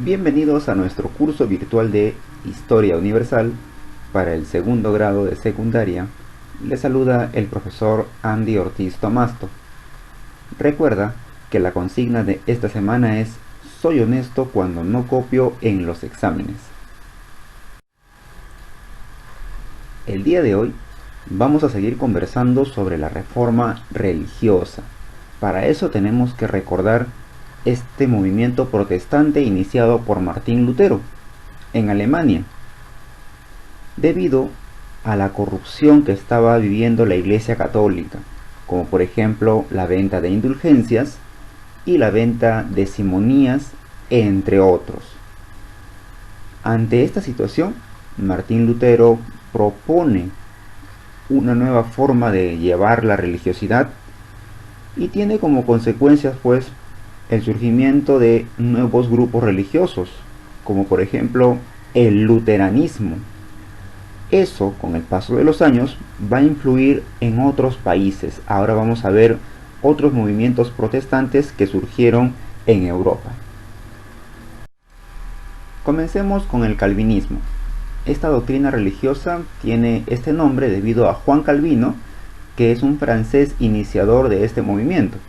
Bienvenidos a nuestro curso virtual de Historia Universal para el segundo grado de secundaria. Les saluda el profesor Andy Ortiz Tomasto. Recuerda que la consigna de esta semana es: soy honesto cuando no copio en los exámenes. El día de hoy vamos a seguir conversando sobre la reforma religiosa. Para eso tenemos que recordar este movimiento protestante iniciado por Martín Lutero en Alemania, debido a la corrupción que estaba viviendo la Iglesia Católica, como por ejemplo la venta de indulgencias y la venta de simonías, entre otros. Ante esta situación, Martín Lutero propone una nueva forma de llevar la religiosidad y tiene como consecuencias el surgimiento de nuevos grupos religiosos, como por ejemplo el luteranismo. Eso, con el paso de los años, va a influir en otros países. Ahora vamos a ver otros movimientos protestantes que surgieron en Europa. Comencemos con el calvinismo. Esta doctrina religiosa tiene este nombre debido a Juan Calvino, que es un francés iniciador de este movimiento.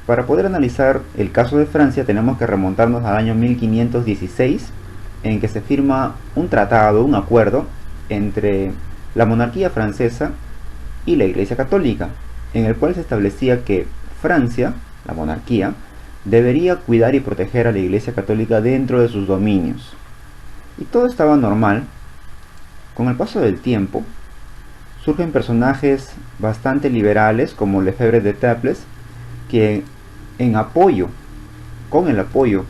Para poder analizar el caso de Francia tenemos que remontarnos al año 1516, en que se firma un tratado, un acuerdo entre la monarquía francesa y la Iglesia Católica, en el cual se establecía que Francia, la monarquía, debería cuidar y proteger a la Iglesia Católica dentro de sus dominios. Y todo estaba normal. Con el paso del tiempo, surgen personajes bastante liberales como Lefebvre de Etaples, que con el apoyo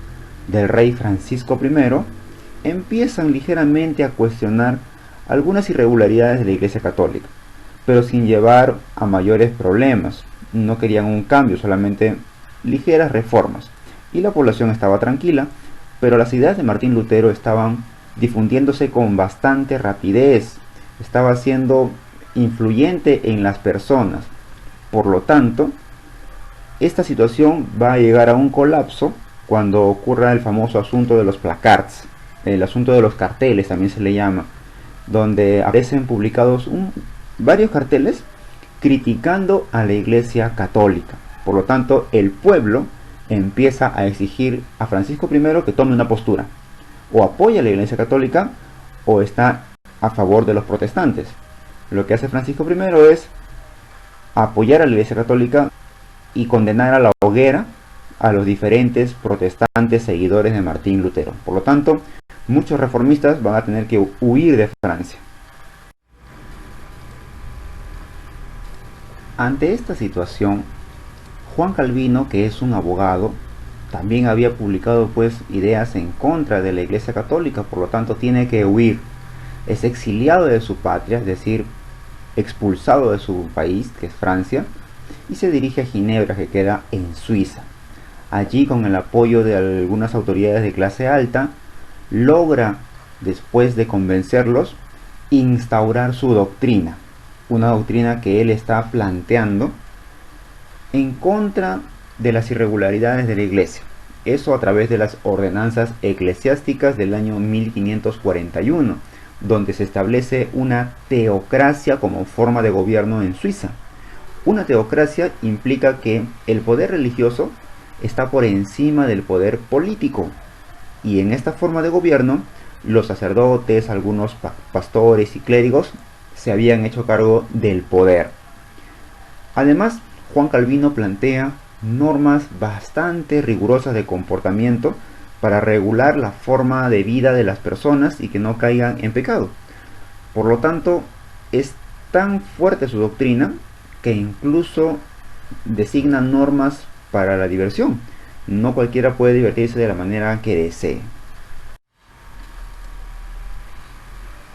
del rey Francisco I, empiezan ligeramente a cuestionar algunas irregularidades de la Iglesia Católica, pero sin llevar a mayores problemas. No querían un cambio, solamente ligeras reformas, y la población estaba tranquila, pero las ideas de Martín Lutero estaban difundiéndose con bastante rapidez, estaba siendo influyente en las personas. Por lo tanto, esta situación va a llegar a un colapso cuando ocurra el famoso asunto de los placards, el asunto de los carteles también se le llama, donde aparecen publicados varios carteles criticando a la Iglesia Católica. Por lo tanto, el pueblo empieza a exigir a Francisco I que tome una postura: o apoya a la Iglesia Católica o está a favor de los protestantes. Lo que hace Francisco I es apoyar a la Iglesia Católica y condenar a la hoguera a los diferentes protestantes seguidores de Martín Lutero. Por lo tanto, muchos reformistas van a tener que huir de Francia. Ante esta situación, Juan Calvino, que es un abogado, también había publicado ideas en contra de la Iglesia Católica, por lo tanto tiene que huir. Es exiliado de su patria, es decir, expulsado de su país, que es Francia, y se dirige a Ginebra, que queda en Suiza. Allí, con el apoyo de algunas autoridades de clase alta, logra, después de convencerlos, instaurar su doctrina, una doctrina que él está planteando en contra de las irregularidades de la Iglesia. Eso a través de las ordenanzas eclesiásticas del año 1541, donde se establece una teocracia como forma de gobierno en Suiza. Una teocracia implica que el poder religioso está por encima del poder político, y en esta forma de gobierno los sacerdotes, algunos pastores y clérigos se habían hecho cargo del poder. Además, Juan Calvino plantea normas bastante rigurosas de comportamiento para regular la forma de vida de las personas y que no caigan en pecado. Por lo tanto, es tan fuerte su doctrina que incluso designa normas para la diversión. No cualquiera puede divertirse de la manera que desee.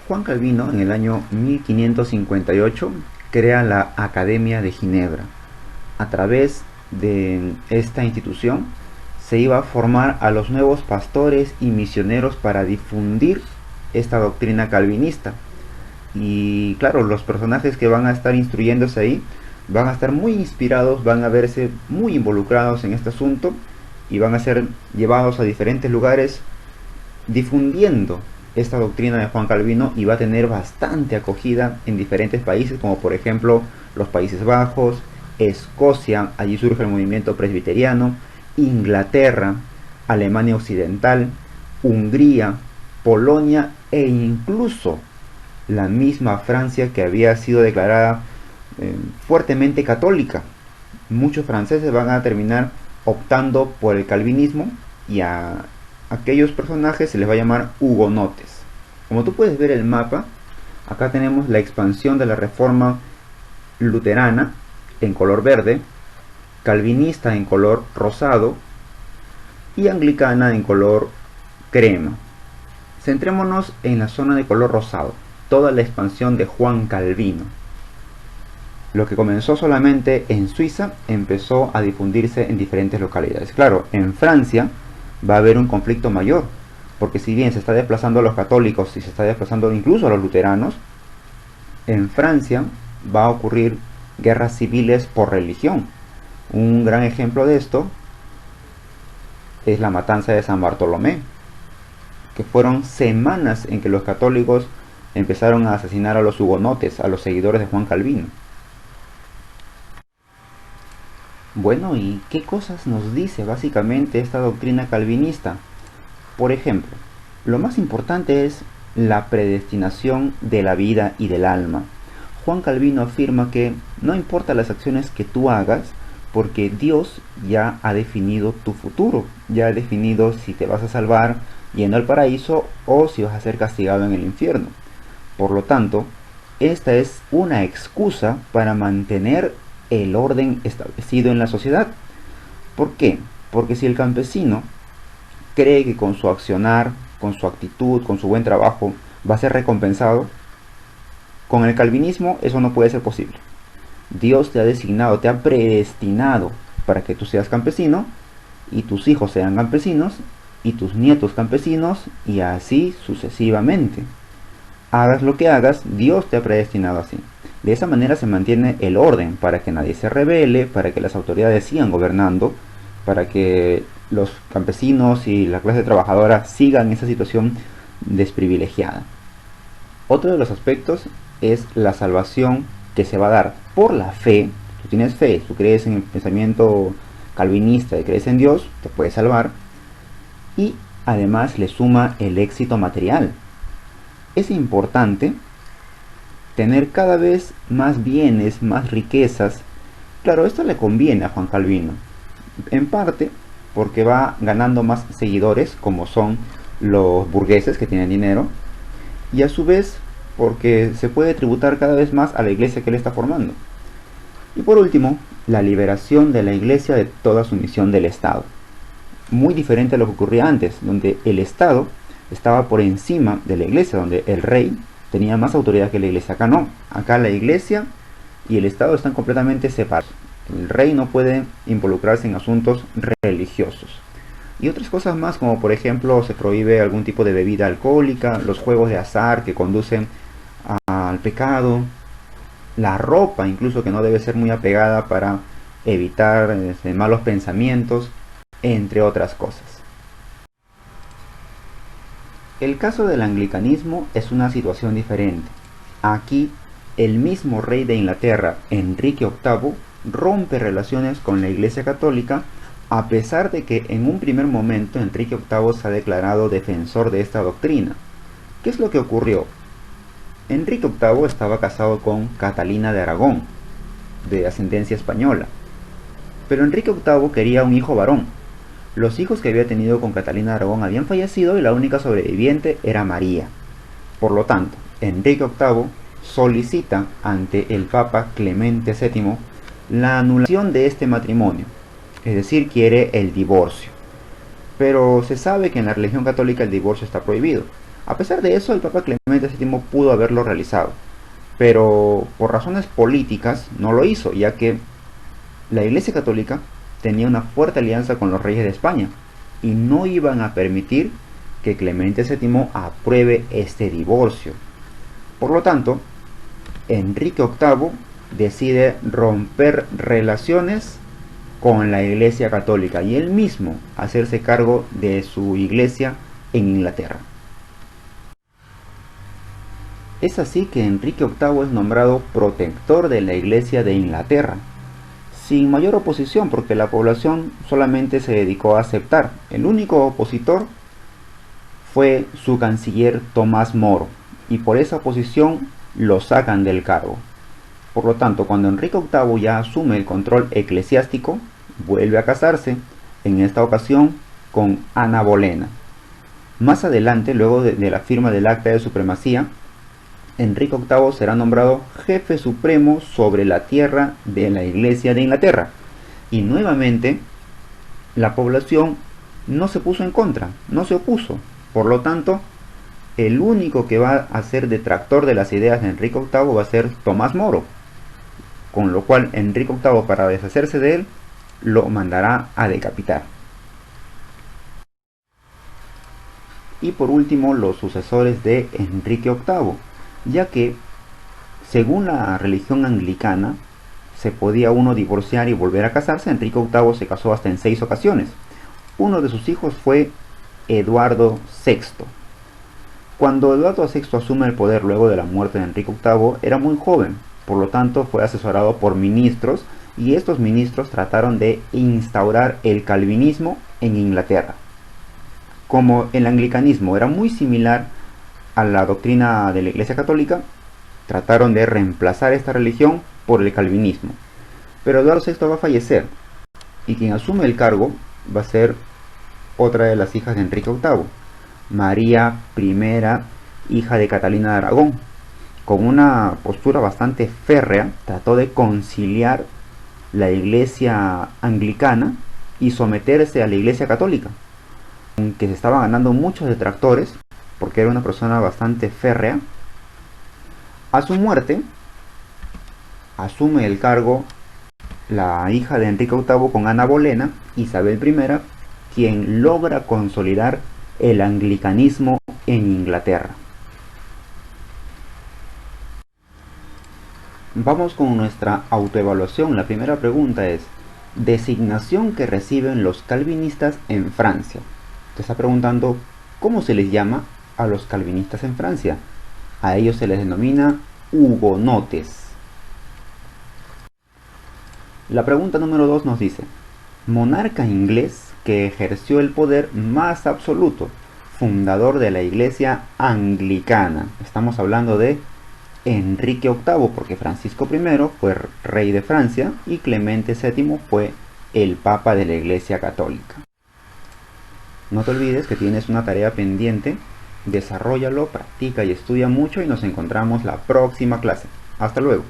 Juan Calvino, en el año 1558, crea la Academia de Ginebra. A través de esta institución se iba a formar a los nuevos pastores y misioneros para difundir esta doctrina calvinista. Y claro, los personajes que van a estar instruyéndose ahí van a estar muy inspirados, van a verse muy involucrados en este asunto y van a ser llevados a diferentes lugares difundiendo esta doctrina de Juan Calvino, y va a tener bastante acogida en diferentes países, como por ejemplo los Países Bajos, Escocia, allí surge el movimiento presbiteriano, Inglaterra, Alemania Occidental, Hungría, Polonia e incluso la misma Francia, que había sido declarada fuertemente católica. Muchos franceses van a terminar optando por el calvinismo, y a aquellos personajes se les va a llamar hugonotes. Como tú puedes ver el mapa, acá tenemos la expansión de la reforma luterana en color verde, calvinista en color rosado y anglicana en color crema. Centrémonos en la zona de color rosado, toda la expansión de Juan Calvino. Lo que comenzó solamente en Suiza empezó a difundirse en diferentes localidades. Claro, en Francia va a haber un conflicto mayor, porque si bien se está desplazando a los católicos y se está desplazando incluso a los luteranos, en Francia va a ocurrir guerras civiles por religión. Un gran ejemplo de esto es la matanza de San Bartolomé, que fueron semanas en que los católicos empezaron a asesinar a los hugonotes, a los seguidores de Juan Calvino. Bueno, ¿y qué cosas nos dice básicamente esta doctrina calvinista? Por ejemplo, lo más importante es la predestinación de la vida y del alma. Juan Calvino afirma que no importa las acciones que tú hagas, porque Dios ya ha definido tu futuro, ya ha definido si te vas a salvar yendo al paraíso o si vas a ser castigado en el infierno. Por lo tanto, esta es una excusa para mantener el orden establecido en la sociedad. ¿Por qué? Porque si el campesino cree que con su accionar, con su actitud, con su buen trabajo, va a ser recompensado, con el calvinismo eso no puede ser posible. Dios te ha designado, te ha predestinado para que tú seas campesino, y tus hijos sean campesinos, y tus nietos campesinos, y así sucesivamente. Hagas lo que hagas, Dios te ha predestinado así. De esa manera se mantiene el orden, para que nadie se rebele, para que las autoridades sigan gobernando, para que los campesinos y la clase trabajadora sigan esa situación desprivilegiada. Otro de los aspectos es la salvación que se va a dar por la fe. Tú tienes fe, tú crees en el pensamiento calvinista y crees en Dios, te puedes salvar. Y además le suma el éxito material. Es importante tener cada vez más bienes, más riquezas. Claro, esto le conviene a Juan Calvino, en parte porque va ganando más seguidores, como son los burgueses que tienen dinero, y a su vez porque se puede tributar cada vez más a la iglesia que él está formando. Y por último, la liberación de la iglesia de toda sumisión del Estado. Muy diferente a lo que ocurría antes, donde el Estado estaba por encima de la iglesia, donde el rey tenía más autoridad que la iglesia. Acá no, acá la iglesia y el Estado están completamente separados. El rey no puede involucrarse en asuntos religiosos. Y otras cosas más, como por ejemplo se prohíbe algún tipo de bebida alcohólica, los juegos de azar que conducen al pecado, la ropa incluso que no debe ser muy apegada para evitar malos pensamientos, entre otras cosas. El caso del anglicanismo es una situación diferente. Aquí el mismo rey de Inglaterra, Enrique VIII, rompe relaciones con la Iglesia Católica, a pesar de que en un primer momento Enrique VIII se ha declarado defensor de esta doctrina. ¿Qué es lo que ocurrió? Enrique VIII estaba casado con Catalina de Aragón, de ascendencia española, pero Enrique VIII quería un hijo varón. Los hijos que había tenido con Catalina de Aragón habían fallecido y la única sobreviviente era María. Por lo tanto, Enrique VIII solicita ante el Papa Clemente VII la anulación de este matrimonio, es decir, quiere el divorcio. Pero se sabe que en la religión católica el divorcio está prohibido. A pesar de eso, el Papa Clemente VII pudo haberlo realizado, pero por razones políticas no lo hizo, ya que la Iglesia Católica tenía una fuerte alianza con los reyes de España y no iban a permitir que Clemente VII apruebe este divorcio. Por lo tanto, Enrique VIII decide romper relaciones con la Iglesia Católica y él mismo hacerse cargo de su iglesia en Inglaterra. Es así que Enrique VIII es nombrado protector de la Iglesia de Inglaterra, sin mayor oposición porque la población solamente se dedicó a aceptar. El único opositor fue su canciller Tomás Moro, y por esa oposición lo sacan del cargo. Por lo tanto, cuando Enrique VIII ya asume el control eclesiástico, vuelve a casarse, en esta ocasión con Ana Bolena. Más adelante, luego de la firma del Acta de Supremacía, Enrique VIII será nombrado jefe supremo sobre la tierra de la Iglesia de Inglaterra. Y nuevamente, la población no se puso en contra, no se opuso. Por lo tanto, el único que va a ser detractor de las ideas de Enrique VIII va a ser Tomás Moro, con lo cual Enrique VIII, para deshacerse de él, lo mandará a decapitar. Y por último, los sucesores de Enrique VIII, ya que según la religión anglicana se podía uno divorciar y volver a casarse. Enrique VIII se casó hasta en 6 ocasiones. Uno de sus hijos fue Eduardo VI. Cuando Eduardo VI asume el poder luego de la muerte de Enrique VIII, era muy joven, por lo tanto fue asesorado por ministros, y estos ministros trataron de instaurar el calvinismo en Inglaterra. Como el anglicanismo era muy similar a la doctrina de la Iglesia Católica, trataron de reemplazar esta religión por el calvinismo. Pero Eduardo VI va a fallecer, y quien asume el cargo va a ser otra de las hijas de Enrique VIII, María I, hija de Catalina de Aragón. Con una postura bastante férrea, trató de conciliar la iglesia anglicana y someterse a la iglesia católica, que se estaba ganando muchos detractores porque era una persona bastante férrea. A su muerte, asume el cargo la hija de Enrique VIII con Ana Bolena, Isabel I, quien logra consolidar el anglicanismo en Inglaterra. Vamos con nuestra autoevaluación. La primera pregunta es: designación que reciben los calvinistas en Francia. Te está preguntando cómo se les llama a los calvinistas en Francia. A ellos se les denomina hugonotes. La pregunta número 2 nos dice: monarca inglés que ejerció el poder más absoluto, fundador de la iglesia anglicana. Estamos hablando de Enrique VIII, porque Francisco I fue rey de Francia y Clemente VII fue el papa de la iglesia católica. No te olvides que tienes una tarea pendiente. Desarróllalo, practica y estudia mucho, y nos encontramos la próxima clase. Hasta luego.